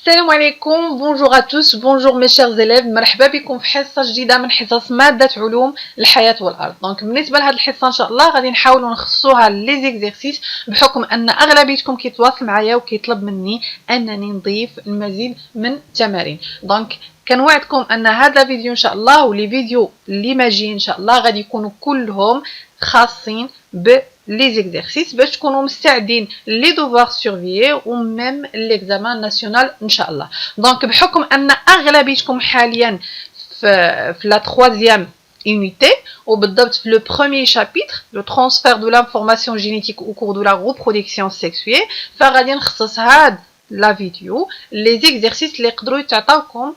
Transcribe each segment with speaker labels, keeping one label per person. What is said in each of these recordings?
Speaker 1: السلام عليكم. بونجور à tous, bonjour mes chers élèves. مرحبا بكم في حصه جديده من حصص ماده علوم الحياه والارض. دونك بالنسبه لهذه الحصه ان شاء الله غادي نحاولوا نخصوها لي زيكزيرسيس بحكم ان اغلبيتكم كيتواصل معايا وكيطلب مني انني نضيف المزيد من التمارين. دونك كنوعدكم ان هذا الفيديو ان شاء الله ولي فيديو اللي ماجي ان شاء الله غادي يكونوا كلهم خاصين ب لي زيكزيرسيس باش تكونوا مستعدين لي دوفوار سورفيي وميم ليكزامان ناسيونال ان شاء الله. دونك بحكم ان اغلبيتكم حاليا في لا troisième unité وبالضبط في لو premier chapitre le transfert de l'information génétique au cours de la reproduction sexuée فغادي نخصص هاد لا فيديو لي زيكزيرسيس اللي يقدروا يتعطاوكم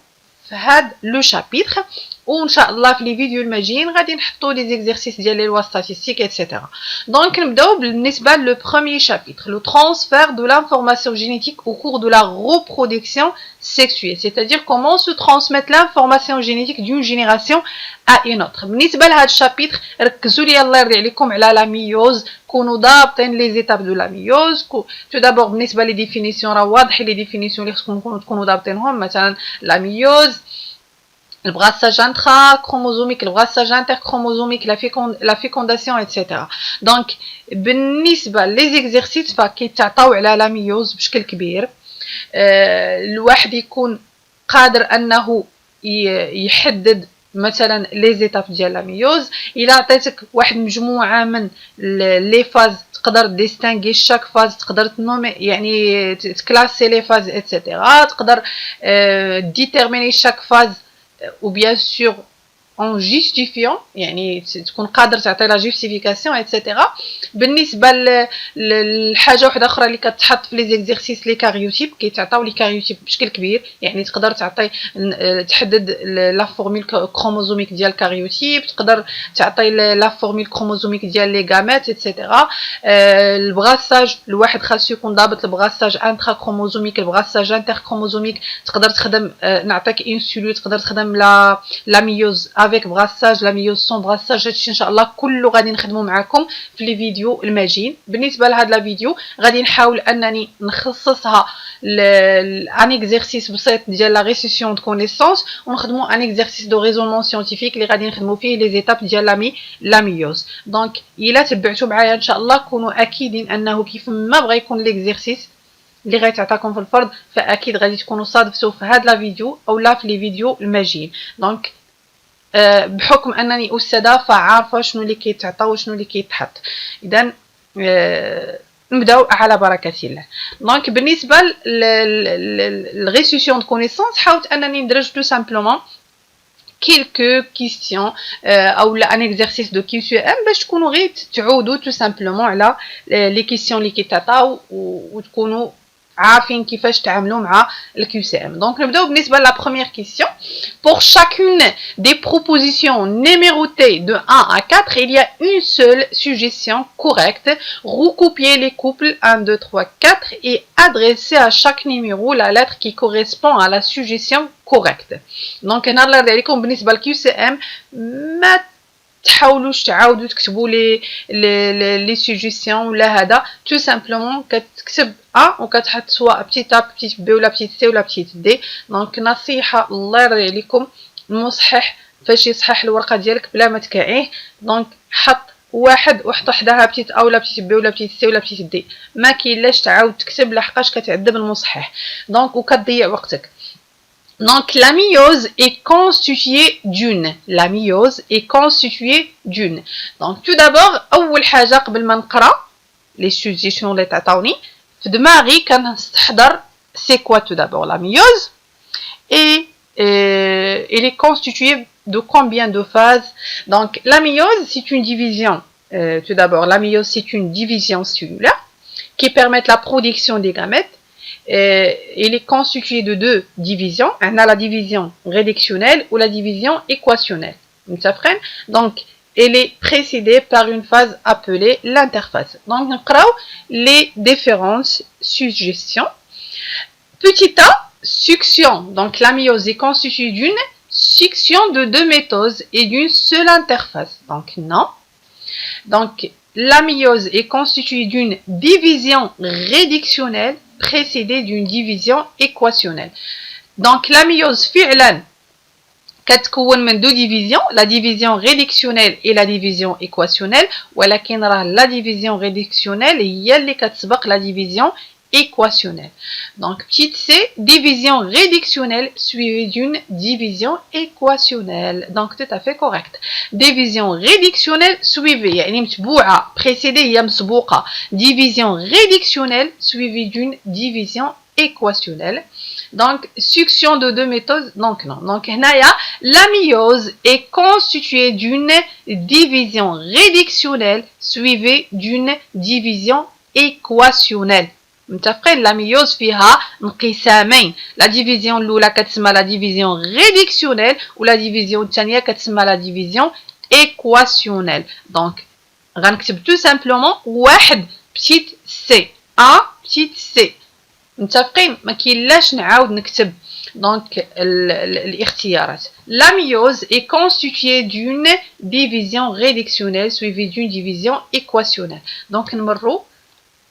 Speaker 1: في هاد لو شابيتر وان شاء الله في لي فيديو الماجيين غادي نحطوا لي زيكزيرسيس ديال لي لوا ستاتستيك ايتترا. دونك نبداو بالنسبه لو بروميير شابيتر لو ترانسفير دو لانفورماسيون جينيتيك au cours de la reproduction sexuée, c'est-à-dire comment se transmettre l'information génétique d'une génération à une autre. بالنسبه لهاد الشابيتر ركزوا لي الله يرضي عليكم على لا ميوز، كونوا ضابطين لي زيتاب دو لا ميوز. تو دابور بالنسبه لي ديفينيسيون راه واضحين لي ديفينيسيون اللي خصكم تكونوا ضابطينهم، مثلا لا ميوز، le brassage intrachromosomique, le brassage interchromosomique, la fécondation, etc. Donc, بالنسبة les exercices فكيتعطاو على لا ميوز بشكل كبير. الواحد يكون قادر أنه يحدد مثلا لي زيتاب ديال لا ميوز. إلا عطيتك واحد مجموعة من لي فاز تقدر ديستانغي شاك فاز، تقدر تنومي يعني تكلاسي لي فاز etc. تقدر ديتيرميني شاك فاز ou bien sûr en justifiant يعني تكون قادر تعطي لا جوستيفيكاسيون ايتترا. بالنسبه لحاجه واحده اخرى اللي كتحط في لي زيكزيرسيس لي كاريوتيب، كيتعطاو لي كاريوتيب بشكل كبير، يعني تقدر تعطي تحدد لا فورمول كروموزوميك ديال الكاريوتيب، تقدر تعطي لا فورمول كروموزوميك ديال لي غامات ايتترا. البغاساج الواحد خاصو يكون ضابط البغاساج انترا كروموزوميك، البغاساج انتر كروموزوميك، تقدر تخدم نعطيك انسولين، تقدر تخدم لا ميوز avec brassage, la myose sans brassage. هادشي ان شاء الله كله غادي نخدمو معكم في لي فيديو الماجين. بالنسبه لهاد لا فيديو غادي نحاول انني نخصصها ان اكزرسيس بسيط ديال لا ريسيسيون دو كونيسونس ونخدمو ان اكزرسيس دو ريزونمون سيانتيفيك اللي غادي نخدمو فيه لي زيتاب ديال لا ميوز. دونك الا تبعتوا معايا ان شاء الله كونوا اكيدين انه كيف ما بغى يكون ليكزرسيس اللي غيتعطاكم في الفرض فاكيد غادي تكونوا صادفتوا في هاد لا فيديو او لا في لي فيديو الماجين. دونك بحكم انني استاذه فعارفه شنو اللي كيتعطى وشنو اللي كيتحط. اذا نبداو على بركه الله. دونك بالنسبه للريسيسيون دو كونيسونس حاولت انني ندرج تو سامبلومون quelques questions او لا ان اكزرسيس دو كيو سي ام باش تكونوا غير تعودوا تو سامبلومون على لي كيسيون اللي كيتعطاو وتكونوا عارفين كيفاش تعاملوا مع الكيو سي ام. دونك نبداو بالنسبه لا بروميير كيسيون. Pour chacune des propositions numérotées de 1 à 4, il y a une seule suggestion correcte. Recopiez les couples 1, 2, 3, 4 et adressez à chaque numéro la lettre qui correspond à la suggestion correcte. Donc هنا الله يرضي عليكم بالنسبه للكيو سي ام ما تحاولوش تعاودوا تكتبوا لي سوجيسيون ولا هذا، تو سامبلومون كتكتب ا وكتحط سواء بتيت ا بتيت بي ولا بتيت سي ولا بتيت دي. دونك نصيحه الله يرضي عليكم المصحح فاش يصحح الورقه ديالك بلا ما تكعيه، دونك حط واحد وحط وحدها بتيت ا ولا بتيت بي ولا بتيت سي ولا بتيت دي، ما كاينلاش تعاود تكتب لحقاش كتعذب المصحح دونك وكتضيع وقتك. Donc la myose est constituée d'une. La myose est constituée d'une. Donc tout d'abord أول حاجة قبل ما نقرا les suggestions اللي تعطاوني في دماغي كنستحضر c'est quoi tout d'abord la myose et elle est constituée de combien de phases. Donc la myose c'est une division. Tout d'abord la myose c'est une division cellulaire qui permet la production des gamètes. Il est constitué de deux divisions. On a la division réductionnelle ou la division équationnelle. Donc, elle est précédée par une phase appelée l'interphase. Donc, nous avons les différentes suggestions. Petit a, succion. Donc, la myose est constituée d'une succion de deux métoses et d'une seule interphase. Donc, non. Donc, la myose est constituée d'une division réductionnelle précédée d'une division équationnelle. Donc la méiose فعلا كتكون من دو ديفيزيون لا ديفيزيون ريدكسيونيل et la division équationnelle ولكن راه لا division réductionnelle هي اللي كتسبق لا division équationnelle. Donc petite c, division réductionnelle suivie d'une division équationnelle. Donc tout à fait correct. Division réductionnelle suivie يعني متبوعة précédée هي مسبوقة. Division réductionnelle suivie d'une division équationnelle. Donc, succion de deux méthodes. Donc, non. Donc, la méiose est constituée d'une division réductionnelle suivie d'une division équationnelle. متفقين la méiose فيها انقسامين. La division الأولى كتسمى la division réductionnelle و la division الثانية كتسمى la division équationnelle. Donc, غنكتب tout simplement واحد petite c. A petite c. متفقين ما كاينلاش نعاود نكتب دونك الاختيارات. La méiose est constituée d'une division réductionnelle suivie d'une division équationnelle. Donc نمروا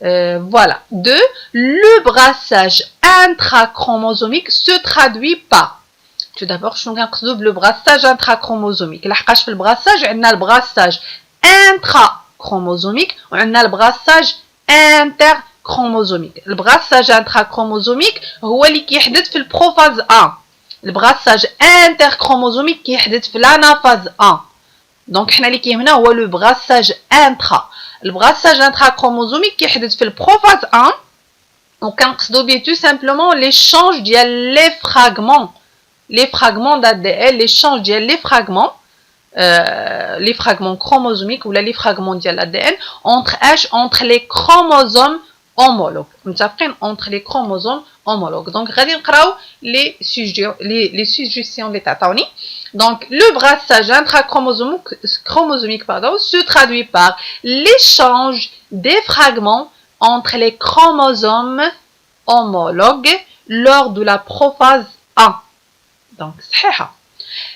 Speaker 1: voilà. 2. Le brassage intrachromosomique se traduit par. Tout d'abord شنو كنقصدوا بلو brassage intrachromosomique. لحقاش في البراساج عندنا البراساج intrachromosomique وعندنا البراساج inter chromosomique. Le brassage intrachromosomique هو اللي كيحدث في البروفاز 1. البراساج interchromosomique كيحدث في l'anaphase 1. دونك حنا اللي كيهمنا هو لو brassage intra. البراساج intrachromosomique كيحدث في البروفاز 1 وكنقصدو بيه tout simplement l'échange ديال les fragments d'ADN, l'échange ديال les fragments chromosomiques ou les fragments ديال l'ADN entre les chromosomes homologues. متفقين entre les chromosomes homologues. Donc غادي نقراو les suggestions اللي تعطاوني. Donc le brassage intrachromosomique se traduit par l'échange des fragments entre les chromosomes homologues lors de la prophase 1. Donc صحيحة.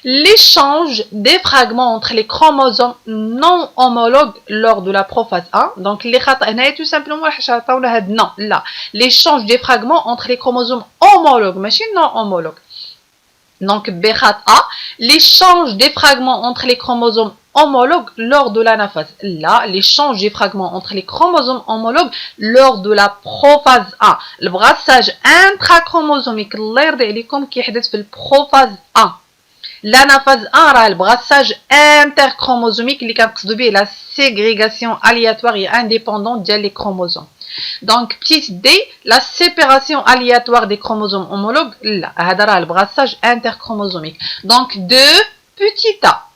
Speaker 1: L'échange des fragments entre les chromosomes non homologues lors de la prophase 1. Donc, les khata'na tout simplement, non, là. L'échange des fragments entre les chromosomes homologues, mais non homologues. Donc, B-khat-A, l'échange des fragments entre les chromosomes homologues lors de l'anaphase. Là, l'échange des fragments entre les chromosomes homologues lors de la prophase 1. Le brassage intrachromosomique, qui est le prophase 1. L'anaphase 1 راه البراساج interchromosomique اللي كنقصدوا به la ségrégation aléatoire et indépendante ديال les chromosomes. Donc petite d, la séparation aléatoire des chromosomes homologues لا هذا راه البراساج interchromosomique. Donc petit a,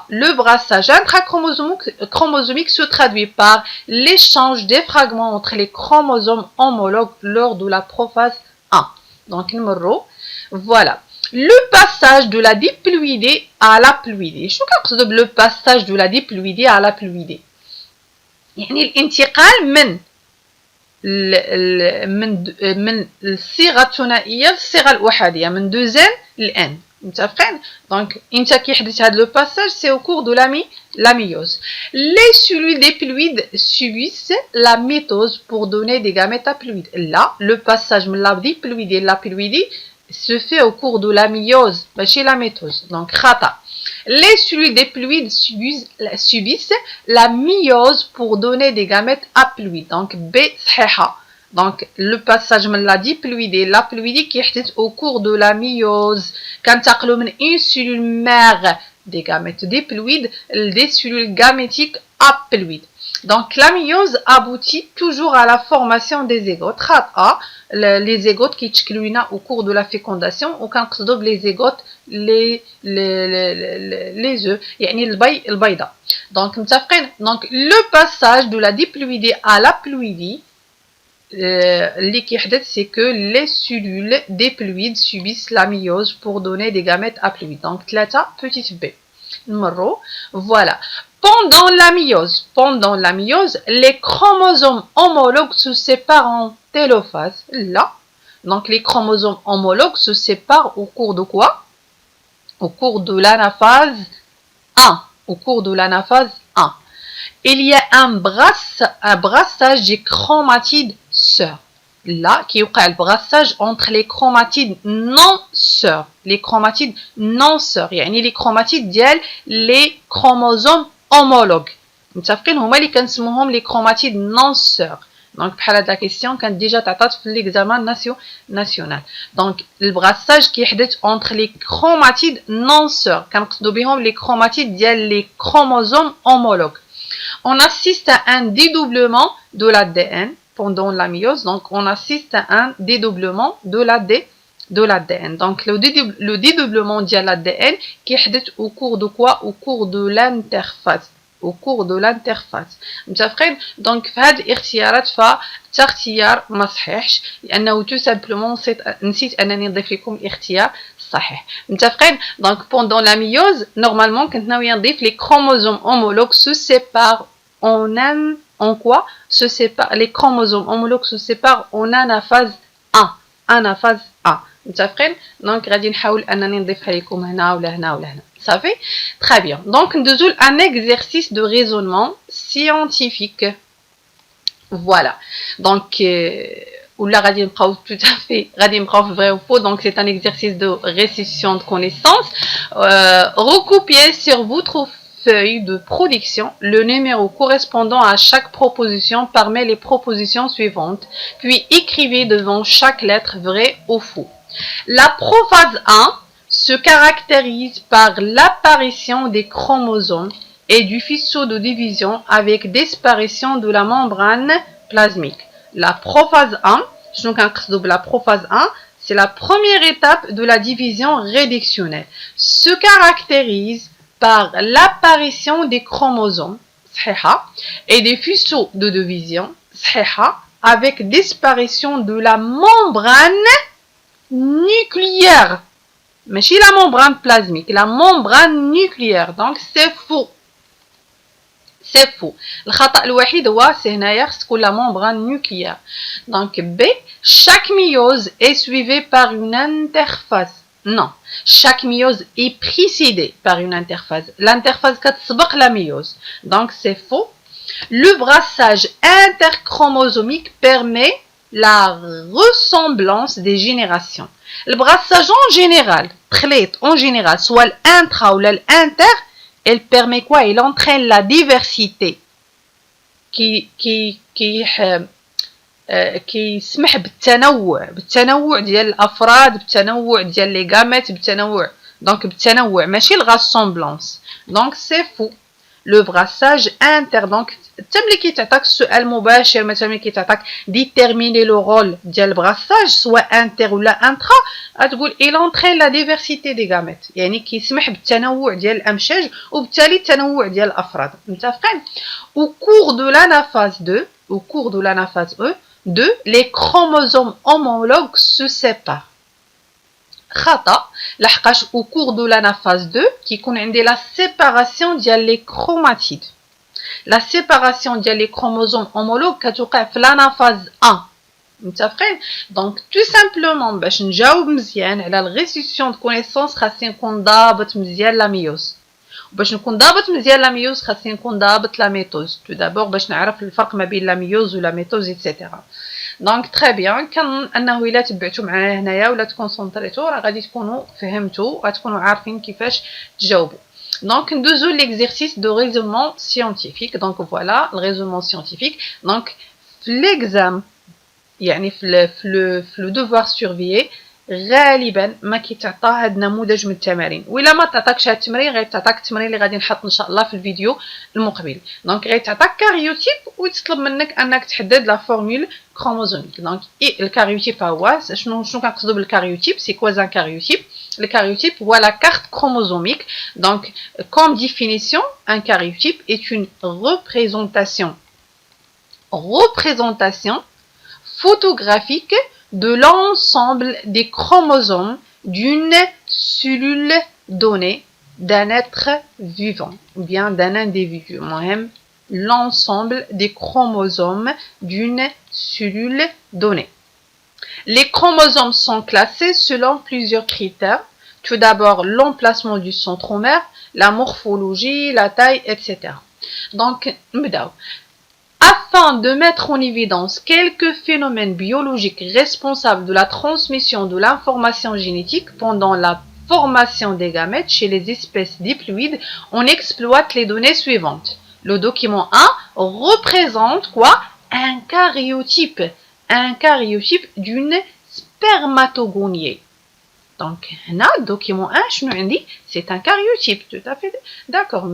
Speaker 1: le brassage intrachromosomique se traduit par l'échange des fragments entre les chromosomes homologues lors de la prophase 1. Donc voilà. Le passage de la diploïdée à la ploïdée. شنو كنقصدوا بلو passage de la diploïdée à la ploïdée؟ يعني الانتقال من الصيغة الثنائية للصيغة الأحادية من 2n ل n. متفقين؟ دونك امتى كيحدث هذا لو passage c'est au cours de la méiose. Les cellules diploïdes subissent la mitose pour donner des gamètes haploïdes. Là, le passage من la diploïdée la ploïdée se fait au cours de la méiose, chez la mitose. Donc, khata. Les cellules diploïdes subissent la méiose pour donner des gamètes haploïdes. Donc, B, sahha. Donc, le passage de la diploïdée, la ploïdée qui est au cours de la méiose. Quand tu as une cellule mère des gamètes diploïdes, des cellules gamétiques haploïdes. Donc, la méiose aboutit toujours à la formation des zygotes. Les zygotes qui تشكلونا au cours de la fécondation ou quand on les zygotes les œufs يعني البيضة. Donc متفقين. Donc le passage de la diploïdée à la ploïdie اللي كيحدث c'est que les cellules diploïdes subissent la méiose pour donner des gamètes haploïdes. Donc 3 petite b. Voilà. Pendant la méiose, les chromosomes homologues se séparent en télophase. Là, donc les chromosomes homologues se séparent au cours de quoi? Au cours de l'anaphase 1. Au cours de l'anaphase 1. Il y a un brassage des chromatides sœurs. là كيوقع البغاساج entre les chromatides non sœurs. Les chromatides non sœurs يعني les chromatides ديال les chromosomes homologues. متفقين هما اللي كنسموهم les chromatides non sœurs. Donc بحال هاد لا كيسيون كانت ديجا تعطات في ليكزامان ناسيونال. دونك البغاساج كيحدث entre les chromatides non sœurs كنقصدوا بهم les chromatides ديال les chromosomes homologues. On assiste à un dédoublement de l'ADN pendant la méiose, donc on assiste à un dédoublement de l'ADN. Donc le dédoublement de l'ADN qui est au cours de quoi? Au cours de l'interface. Au cours de l'interface. Donc في هذه الاختيارات فاختيار ما صحيحش لانه tout simplement نسيت انني نضيف لكم الاختيار صحيح. متفقين؟ Donc pendant la méiose normalement كنت ناويه نضيف les chromosomes homologues se séparent en quoi? Se séparent, les chromosomes homologues se séparent en anaphase 1. Anaphase 1. متفقين؟ Donc غادي نحاول انني نضيفها لكم هنا ولا هنا ولا هنا. Ça fait très bien. Donc ندوزو un exercice de raisonnement scientifique. Voilà. Donc ولا غادي نبقاو tout à fait غادي نبقاو في vrai ou faux. Donc c'est un exercice de restitution de connaissances. Recopiez sur votre feuille de production le numéro correspondant à chaque proposition parmi les propositions suivantes, puis écrivez devant chaque lettre vrai ou faux. La prophase 1 se caractérise par l'apparition des chromosomes et du faisceau de division avec disparition de la membrane plasmique. La prophase 1, la prophase 1, c'est la première étape de la division réductionnelle. Se caractérise par l'apparition des chromosomes et des faisceaux de division avec disparition de la membrane nucléaire. Mais chez la membrane plasmique, la membrane nucléaire. Donc c'est faux. C'est faux. Le khata الوحيد هو c'est هنايا خص تكون la membrane nucléaire. Donc B, chaque méiose est suivie par une interphase. Non, chaque méiose est précédée par une interphase. L'interphase كتسبق la méiose. Donc c'est faux. Le brassage interchromosomique permet la ressemblance des générations. Le brassage en général, en général, soit l'intra ou l'inter, elle permet quoi? Elle entraîne la diversité كيسمح بالتنوع ديال الافراد بالتنوع ديال لي غاميت بالتنوع دونك بالتنوع ماشي الغاسومبلونس دونك سي فو لو براساج انتر دونك حتى ملي كيتعطاك السؤال مباشر مثلا ملي كيتعطاك ديتيرميني لو رول ديال البراساج سواء انتر ولا انترا غتقول il entraîne la diversité des gamètes يعني كيسمح بالتنوع ديال الامشاج وبالتالي التنوع ديال الافراد متفقين au cours de l'anaphase 2 les chromosomes homologues se séparent. خطأ لحقاش au cours de l'anaphase 2 كيكون عندي la séparation ديال les chromatides. La séparation ديال les chromosomes homologues كتوقع في l'anaphase 1. متفقين؟ دونك tout simplement باش نجاوب مزيان على الريستيتيون دو كونيسونس خاصني نكون ضابط مزيان لا ميوز. باش نكون ضابط مزيان لا ميوز خاصني نكون ضابط لا ميتوز تو دابور باش نعرف الفرق ما بين لا ميوز ولا ميتوز ايتترا دونك تري بيان كان انه الا تبعتوا معايا هنايا ولا تكونسونطريتوا راه غادي تكونوا فهمتوا غتكونوا عارفين كيفاش تجاوبوا دونك ندوزو ليكزيرسيس دو ريزونمون سيانتيفيك دونك فوالا الريزونمون سيانتيفيك دونك في ليكزام يعني في لو دوفوار سورفيي غالبا ما كيتعطى هاد النموذج من التمارين ولا ما تعطاكش هاد التمرين غيتعطاك التمرين اللي غادي نحط ان شاء الله في الفيديو المقبل دونك غيتعطاك كاريوتيب ويتطلب منك انك تحدد لا فورمول كروموزوميك دونك الكاريوتيب هو شنو كنقصدوا بالكاريوتيب سي كوا ان كاريوتيب Le cariotype voit la carte chromosomique. Donc, comme définition, un cariotype est une représentation photographique de l'ensemble des chromosomes d'une cellule donnée d'un être vivant ou bien d'un individu. L'ensemble des chromosomes d'une cellule donnée. Les chromosomes sont classés selon plusieurs critères. Tout d'abord, l'emplacement du centromère, la morphologie, la taille, etc. Donc, نبداو. Afin de mettre en évidence quelques phénomènes biologiques responsables de la transmission de l'information génétique pendant la formation des gamètes chez les espèces diploïdes, on exploite les données suivantes. Le document 1 représente quoi? Un karyotype d'une spermatogoniée. Donc, le document 1, c'est un karyotype, tout à fait d'accord,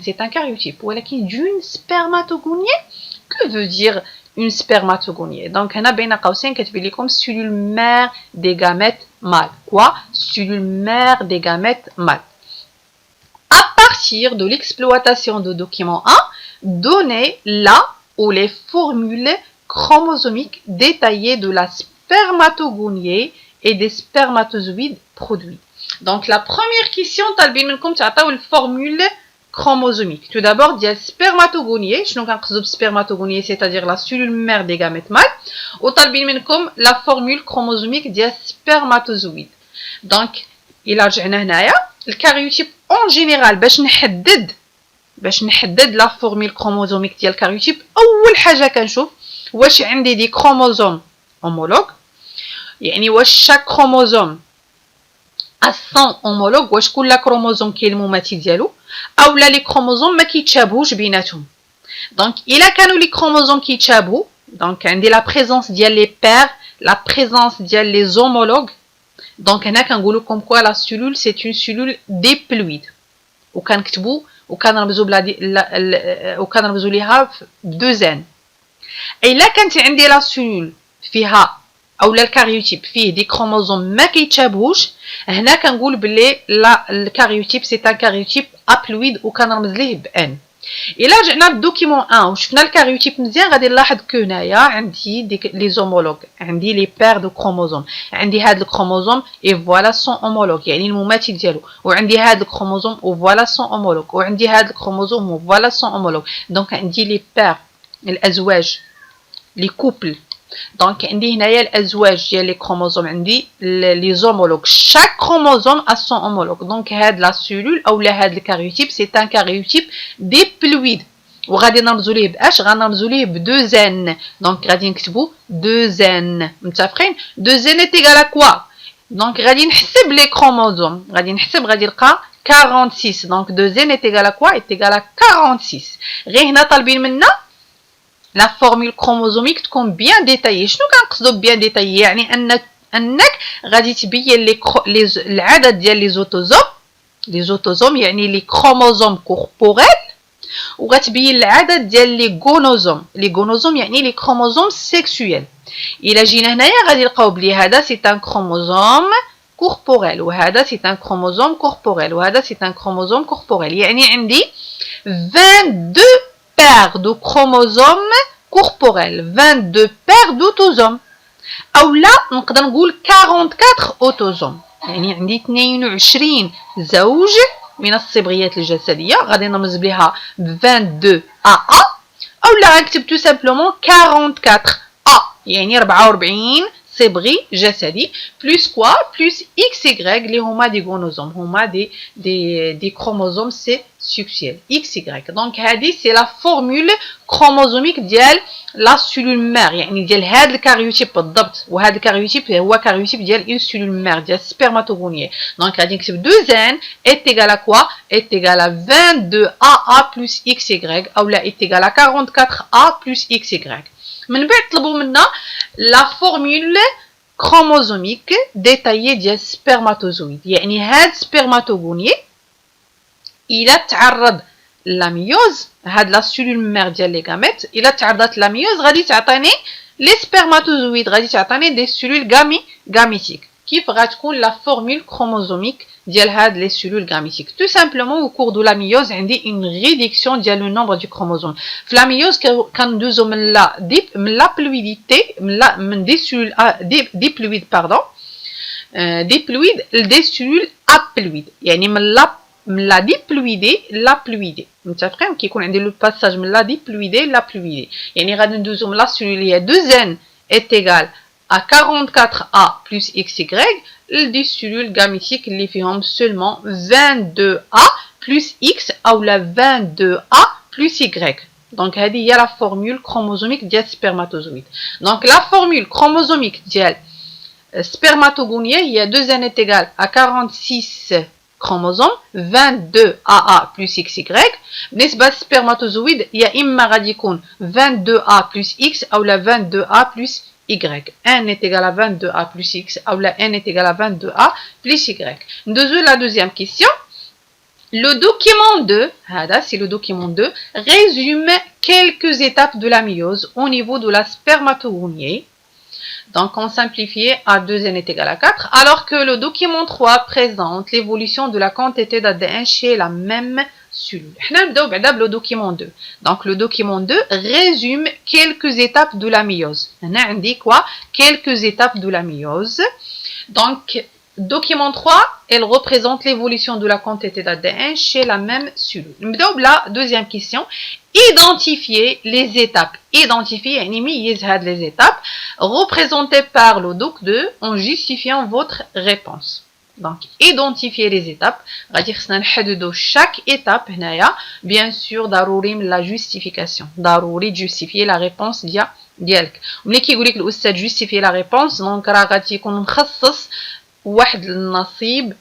Speaker 1: c'est un karyotype. D'une spermatogoniée, que veut dire une spermatogoniée? Donc, on a bien comme cellule mère des gamètes mâles. Quoi? Cellule mère des gamètes mâles. À partir de l'exploitation de document 1, donnez là où les formules chromosomiques détaillées de la spermatogoniée et des spermatozoïdes produits. Donc, la première question, c'est la formule chromosomique. Tout d'abord, il y a le spermatogoniée. Je ne spermatogoniée, c'est-à-dire la cellule mère des gamètes mâles. Ou la formule chromosomique des spermatozoïdes. Donc, il a le karyotype en général, باش نحدد la formule chromosomique ديال الكاريوتيب. أول حاجة كنشوف واش عندي دي chromosomes homologues. يعني واش chaque chromosome a son homologue، واش كل كروموزوم كاين المماثل ديالو، اولا لي كروموزوم ما كيتشابهوش بيناتهم. دونك الا كانوا لي كروموزوم كيتشابهوا، دونك عندي لا بريزونس ديال لي بير، لا بريزونس ديال لي زومولوج. دونك هنا كنقولوا كوم كوا لا سيلول سي اون سيلول ديبلويد، وكنكتبوا وكنرمزوا وكنرمزوا ليها ب 2 ان. الا كانت عندي لا سيلول فيها اولا الكاريوتيب فيه دي كروموزوم ما كيتشابهوش، هنا كنقول بلي لا الكاريوتيب سي ان كاريوتيب ابلويد وكنرمز ليه ب ان. الا رجعنا للدوكيمون 1 وشفنا الكاريوتيب مزيان غادي نلاحظ كو هنايا عندي لي زومولوج، عندي لي بير دو كروموزوم، عندي هاد الكروموزوم اي فوالا سون اومولوج يعني المماثل ديالو، وعندي هاد الكروموزوم وفوالا سون اومولوج، وعندي هاد الكروموزوم وفوالا سون اومولوج. دونك عندي لي بير الازواج لي كوبل. دونك عندي هنايا الازواج ديال لي كروموزوم، عندي لي زومولوج، شاك كروموزوم ا سون اومولوج. دونك هاد لا سيلول اولا هاد الكاريوتيب سي ان كاريوتيب ديبلويد، وغادي نرمزو ليه باش غنرمزو ليه ب 2 ان. دونك غادي نكتبو 2 ان. متفقين؟ 2 ان ايغال ا كوا؟ دونك غادي نحسب لي كروموزوم، غادي نلقى 46. دونك 2 ان ايغال ا كوا؟ ايغال ا 46. غير هنا طالبين منا لا فورمول كروموزوميك تكون بيان ديتايي. شنو كنقصدو بيان ديتايي؟ يعني انك غادي تبين العدد ديال لي زوتوزوم يعني لي كروموزوم كوربوريل، وغتبين العدد ديال لي غونوزوم يعني لي كروموزوم سيكسويل. الا جينا هنايا غادي نلقاو بلي هذا سي ان كروموزوم كوربوريل، وهذا سي ان كروموزوم كوربوريل، وهذا سي ان كروموزوم كوربوريل. يعني عندي 22 paires de chromosomes corporels, 22 paires d'autosomes. أو لا نقدر نقول 44 أوتوزوم، يعني عندي 22 زوج من الصبغيات الجسدية، غادي نرمز بها ب 22 AA. أو لا غنكتب تو سامبلومون 44 A، يعني 44 صبغي جسدي بلس كوا بلس اكس يغريك اللي هما دي غونوزوم، هما دي كروموزوم سي سيكسيال اكس يغريك. دونك هذه سي لا فورمول كروموزوميك ديال لا سيلول مير، يعني ديال هذا الكاريوتيب بالضبط. وهذا الكاريوتيب هو كاريوتيب ديال اون سيلول مير ديال سبرماتوغونيه. دونك غادي نكتب 2 n est égal à quoi؟ est égal à 22 AA plus XY اولا est égal à 44 A plus XY. من بعد طلبوا منا لا فورمول كروموزوميك ديتايي ديال السبرماتوزويد، يعني هاد سبرماتوغوني الى تعرض لاميوز، هاد لا سيلول مير ديال لي غاميت الى تعرضت لاميوز غادي تعطيني لي سبرماتوزويد، غادي تعطيني دي سيلول غاميتيك. كيف غتكون لا فورمول كروموزوميك ديال هاد لي سيلول غاميتيك؟ تو سامبلومون او كور دو لا ميوز عندي اون ريدكسيون ديال لو نومبر دو كروموزوم. في لا ميوز كندوزو من لا بلويديتي من دي سيلول ديبلويد ديبلويد لدي سيلول ابلويد، يعني من لا ديبلويدي لا بلويدي. متفقين؟ كيكون عندي لو باساج من لا ديبلويدي لا بلويدي، يعني غادي ندوزو من لا سيلول اللي هي 2 n est égal à 44A plus XY des cellules gamétiques اللي فيهم seulement 22A plus X ou la 22A plus Y. Donc هذه هي la formule chromosomique ديال spermatozoïde. Donc la formule chromosomique ديال spermatogonie هي 2n est égal à 46 chromosomes 22 AA plus XY. بالنسبة للسبرماتوزويد يا إما غادي يكون 22A plus X أو لا 22A plus Y. N est égal à 22A plus X ou la N est égal à 22A plus Y. La deuxième question. Le document 2, c'est le document 2, résume quelques étapes de la méiose au niveau de la spermatogonie. Donc, on simplifie à 2n est égal à 4, alors que le document 3 présente l'évolution de la quantité d'ADN chez la même cellule. Le document 2. Donc, le document 2 résume quelques étapes de la méiose. On indique quoi? Quelques étapes de la méiose. Donc, document 3, elle représente l'évolution de la quantité d'ADN chez la même cellule. La deuxième question. Identifier les étapes. Identifier les étapes représentées par le doc 2 en justifiant votre réponse. Donc, identifier les étapes. De chaque étape, bien sûr, la justification. Justifier la réponse ديالك. ملي كيقول لك الاستاذ justifier la réponse donc راه غادي يكون مخصص واحد النصيب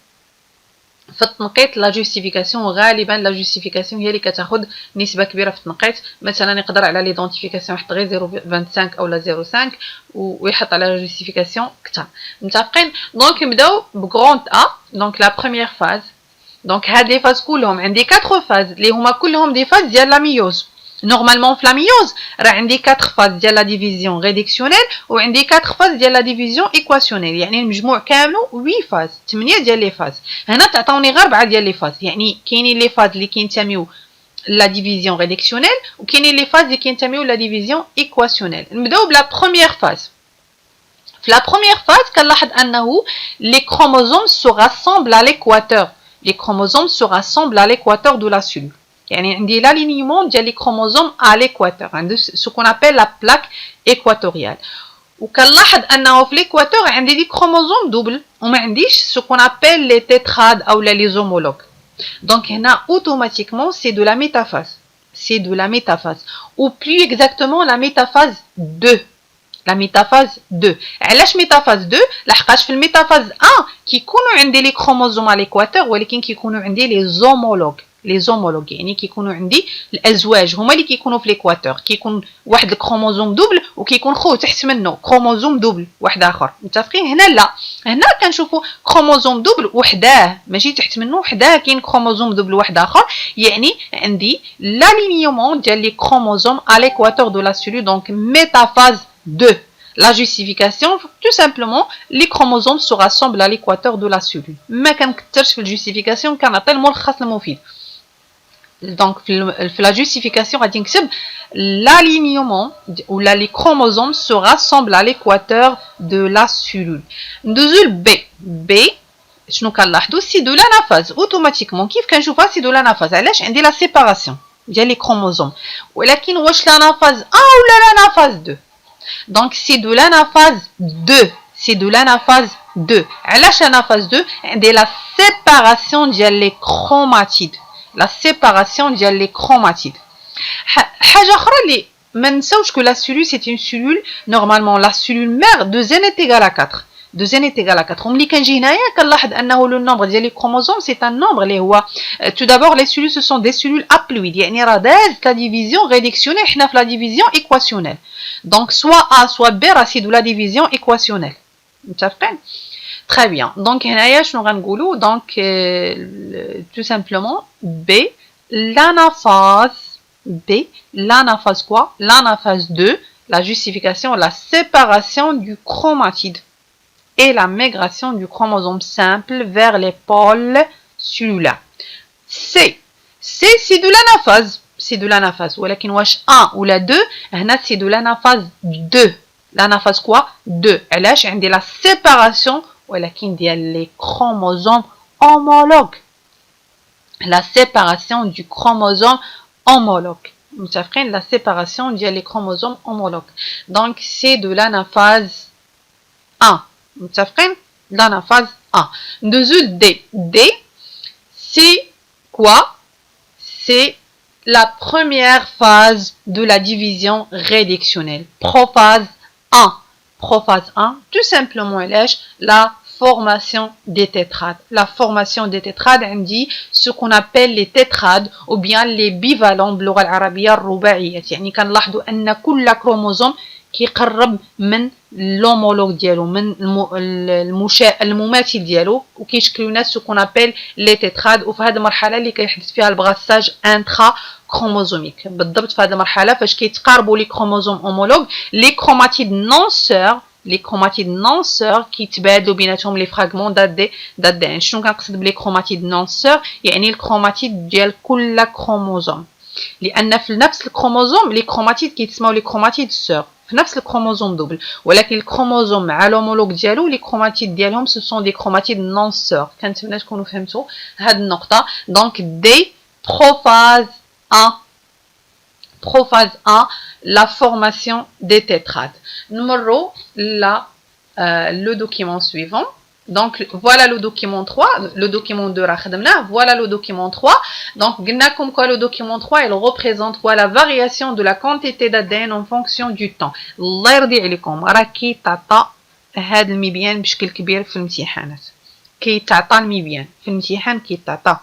Speaker 1: في التنقيط. لا جوستيفيكاسيون غالبا لا جوستيفيكاسيون هي اللي كتاخذ نسبه كبيره في التنقيط. مثلا يقدر على ليدونتيفيكاسيون يحط غير 0.25 او لا 0.5 ويحط على لا جوستيفيكاسيون كثر. متفقين؟ دونك نبداو بغروند ا. دونك لا بروميير فاز. دونك هاد لي فاز كلهم عندي 4 فاز اللي هما كلهم دي فاز ديال لا ميوز. Normalement, في la méiose, عندي 4 phases ديال la division réductionnelle وعندي 4 phases ديال la division équationnelle. يعني المجموع كامله 8 فاز 8 ديال لي فاز. هنا تعطوني غير 4 ديال لي فاز. يعني كاينين لي فاز اللي كينتميو la division réductionnelle وكاينين لي فاز اللي كينتميو la division équationnelle. نبداو بلا première phase. في la première phase كنلاحظ انه les chromosomes se rassemblent à l'équateur. Les chromosomes se rassemblent à l'équateur de la cellule. يعني عندي l'alignement ديال les chromosomes à l'équateur, ce qu'on appelle la plaque équatoriale. وكنلاحظ انه في l'équateur عندي des chromosomes doubles وما عنديش ce qu'on appelle les tétrades ou les homologues. Donc هنا automatiquement c'est de la métaphase. C'est de la métaphase ou plus exactement la métaphase 2. La métaphase 2. علاش métaphase 2 لحقاش في الميتافاز 1 كيكونوا عندي les chromosomes à l'équateur ولكن كيكونوا عندي les homologues. لي زومولوج يعني كيكونوا عندي الازواج هما اللي كيكونوا في ليكواتور. كيكون واحد الكروموزوم دوبل وكيكون خوه تحت منه كروموزوم دوبل واحد اخر. متفقين؟ هنا لا، هنا كنشوفوا كروموزوم دوبل وحداه ماشي تحت منه وحداه كاين كروموزوم دوبل واحد اخر. يعني عندي لالينيومون ديال لي كروموزوم à l'équateur de la cellule. Donc métaphase 2. La justification, tout simplement, les chromosomes se rassemblent à l'équateur de la cellule. ما كنكثرش في الجوستيفيكاسيون كنعطي الملخص المفيد. Donc, la justification, on dit que l'alignement ou les chromosomes se rassemblent à l'équateur de la cellule. Deuxième B. B, c'est de l'anaphase. Automatiquement, كيف كنشوفها c'est de l'anaphase. علاش عندي la séparation ديال les chromosomes. ولكن واش l'anaphase 1 ou l'anaphase 2. Donc, c'est de l'anaphase 2. C'est de l'anaphase 2. علاش l'anaphase 2 عندي la séparation ديال les chromatides. La séparation ديال les chromatides. حاجة أخرى اللي ما نساوش que la cellule c'est une cellule normalement la cellule mère de n est égal à 4. De n est égal à 4. وملي كنجي هنايا كنلاحظ أنه le nombre ديال les chromosomes c'est un nombre اللي هو tout d'abord les cellules ce sont des cellules haploïdes. يعني راه دازت la division réductionnelle حنا في la division équationnelle. Donc soit A soit B راه c'est de la division équationnelle. متفقين؟ Très bien. Donc, donc tout simplement B, l'anaphase B, l'anaphase quoi? L'anaphase 2, la justification, la séparation du chromatide et la migration du chromosome simple vers les pôles cellulaires. C, c'est de l'anaphase. C'est de l'anaphase. Ou la 1 ou la 2, c'est de l'anaphase 2. L'anaphase quoi? 2. علاش عندي la séparation ولكن ديال les chromosomes homologues. La séparation du chromosome homologue. متفقين؟ La séparation ديال les chromosomes homologues. Donc c'est de l'anaphase 1. متفقين؟ L'anaphase 1. Deuxième D. D, c'est quoi? C'est la première phase de la division réductionnelle. Prophase 1. Prophase 1, tout simplement, la formation des tétrades. La formation des tétrades, on dit ce qu'on appelle les tétrades ou bien les bivalents باللغة العربية الرباعية. يعني كنلاحظوا أن كل كروموزوم كيقرب من l'homologue ديالو من المماثل ديالو وكيشكلوا لنا ce qu'on appelle les tétrades وفي هذه المرحلة اللي كيحدث فيها البغاساج انترا كروموزوميك. بالضبط في هذه المرحلة فاش كيتقاربوا لي كروموزوم homologue لي كروماتيد نون سور لي كروماتيد نون سور كيتبادلوا بيناتهم لي فراغمون دي ان. شنو كنقصد بلي كروماتيد نون سور؟ يعني الكروماتيد ديال كل كروموزوم، لان في نفس الكروموزوم لي كروماتيد كيتسموا لي كروماتيد سور في نفس الكروموزوم دوبل، ولكن الكروموزوم مع لومولوج ديالو لي كروماتيد ديالهم سو سون دي كروماتيد نون سور. كنتمنى تكونوا فهمتوا هاد النقطه. دونك دي بروفاز 1. Prophase 1, la formation des tétrades. Numéro le document suivant. Donc voilà le document 3, le document 2 voilà le document 3. Donc comme quoi le document 3 il représente quoi la variation de la quantité d'ADN en fonction du temps. الله يرضي عليكم راه كيتعطى هذا المبيان بشكل كبير في الامتحانات. كيتعطى المبيان في الامتحان كيتعطى.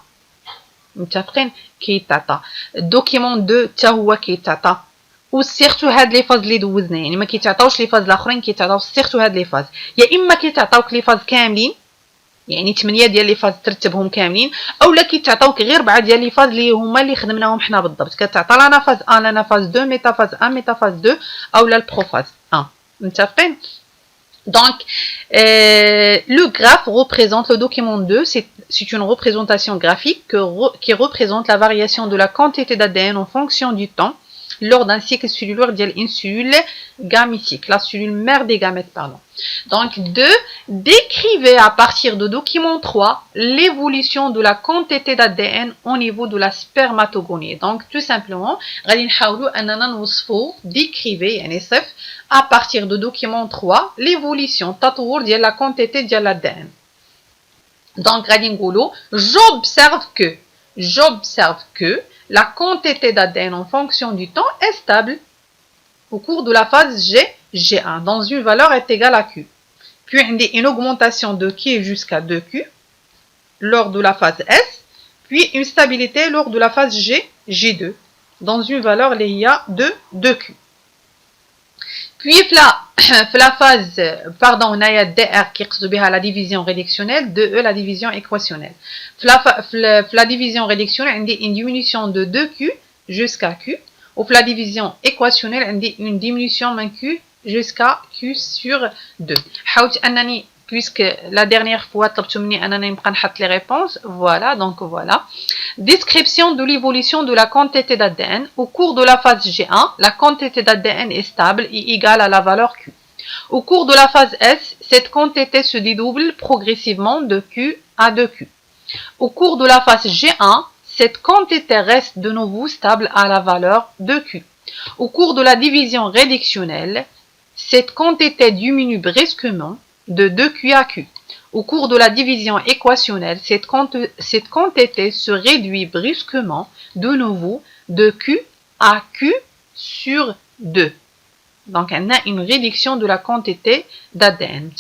Speaker 1: متفقين؟ كيتعطى. الدوكيمون 2 حتى هو كيتعطى. وسيرتو هاد لي فاز اللي دوزنا يعني ما كيتعطاوش لي فاز الاخرين كيتعطاو سيرتو هاد لي فاز. يا اما كيتعطاوك لي فاز كاملين يعني 8 ديال لي فاز ترتبهم كاملين اولا كيتعطاوك غير 4 ديال لي فاز اللي هما اللي خدمناهم حنا بالضبط. كتعطى لنا فاز 1 لنا فاز 2 ميتا فاز 1 ميتا فاز 2 اولا البروفاز 1. متفقين؟ Donc, le graphe représente le document 2, c'est une représentation graphique qui représente la variation de la quantité d'ADN en fonction du temps lors d'un cycle cellulaire d'une cellule gamétique, la cellule mère des gamètes, pardon. Donc, 2. Décrivez à partir de document 3 l'évolution de la quantité d'ADN au niveau de la spermatogonie. Donc, tout simplement, décrivez, à partir de document 3 l'évolution de la quantité de l'ADN. Donc, j'observe que la quantité d'ADN en fonction du temps est stable au cours de la phase G1 dans une valeur est égale à Q. Puis une augmentation de Q jusqu'à 2Q lors de la phase S, puis une stabilité lors de la phase G2 dans une valeur liée de 2Q. Puis la phase, pardon, on a DR qui est la division réductionnelle, de E la division équationnelle. La division réductionnelle, on a une diminution de 2Q jusqu'à Q. Ou la division équationnelle, on a une diminution de Q jusqu'à Q sur 2. Puisque la dernière fois, les réponses, voilà, donc voilà. Description de l'évolution de la quantité d'ADN. Au cours de la phase G1, la quantité d'ADN est stable et égale à la valeur Q. Au cours de la phase S, cette quantité se dédouble progressivement de Q à 2Q. Au cours de la phase G1, cette quantité reste de nouveau stable à la valeur de Q. Au cours de la division réductionnelle, cette quantité diminue brusquement de 2Q à Q. Au cours de la division équationnelle, cette quantité se réduit brusquement de nouveau de Q à Q sur 2. Donc, on a une réduction de la quantité d'ADN.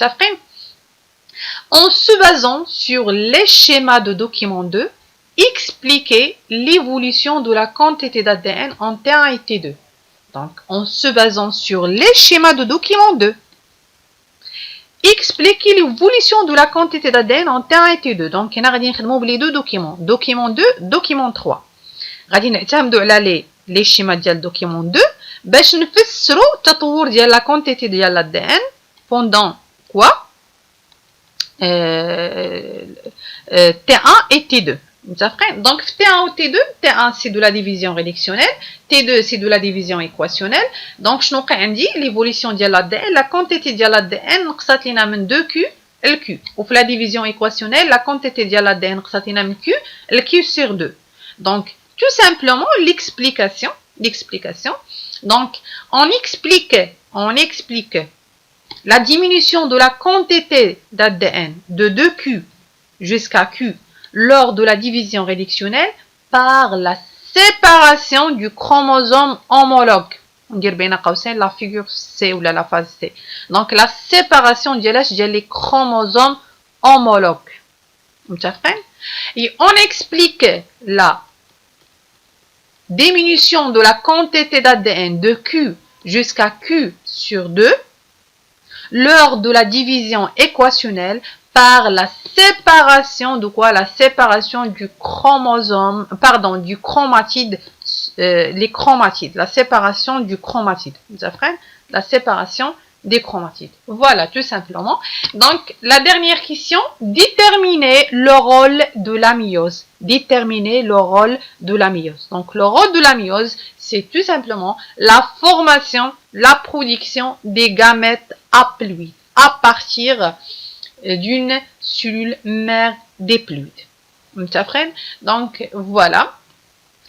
Speaker 1: En se basant sur les schémas de document 2, expliquer l'évolution de la quantité d'ADN en T1 et T2. Donc, en se basant sur les schémas de document 2, expliquer l'évolution de la quantité d'ADN en T1 et T2. Donc, on a les deux documents. Document 2, document 3. On va utiliser les schémas de document 2 باش نفسروا التطور ديال la quantité ديال l'ADN pendant quoi T1 et T2. Donc T1 ou T2, T1 c'est de la division réductionnelle, T2 c'est de la division équationnelle. Donc je n'ai l'évolution de l'ADN, la quantité de l'ADN نقصت لنا من 2Q le Q. Ou la division équationnelle, la quantité de l'ADN نقصت لنا من Q le Q sur 2. Donc tout simplement l'explication. Donc on explique la diminution de la quantité d'ADN de 2Q jusqu'à Q lors de la division réductionnelle par la séparation du chromosome homologue. ندير بين قوسين la figure C ou la phase C. Donc la séparation des chromosomes homologues. Et on explique la diminution de la quantité d'ADN de Q jusqu'à Q sur 2 lors de la division équationnelle par la séparation de quoi? La séparation du chromosome, pardon, du chromatide, les chromatides, la séparation du chromatide. La séparation des chromatides. Voilà, tout simplement. Donc, la dernière question, déterminer le rôle de la méiose. Déterminer le rôle de la méiose. Donc, le rôle de la méiose, c'est tout simplement la formation, la production des gamètes haploïdes à partir d'une cellule mère diploïde. Donc, voilà.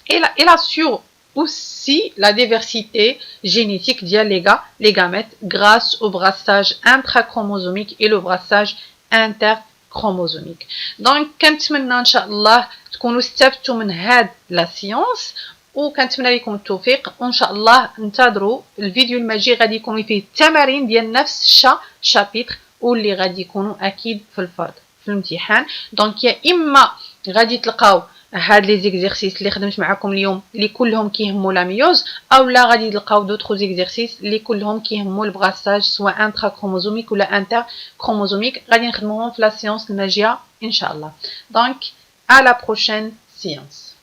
Speaker 1: Elle assure aussi la diversité génétique des gamètes grâce au brassage intrachromosomique et le brassage interchromosomique. Donc, كنتمنى ان شاء الله تكونوا استفدتوا من هاد لا سيونس وكنتمنى لكم التوفيق وان شاء الله انتظروا الفيديو الماجي غادي يكون فيه التمارين ديال نفس شابيتر واللي غادي يكونوا اكيد في الفرض في الامتحان. دونك يا اما غادي تلقاو هاد لي زيكزيرسيس اللي خدمت معكم اليوم اللي كلهم كيهموا لا ميوز او لا غادي تلقاو دوطخ زيكزيرسيس اللي كلهم كيهموا البغاساج سواء انترا كروموزوميك ولا انتر كروموزوميك غادي نخدموهم في لا سيونس الماجيه ان شاء الله. دونك à la prochaine séance.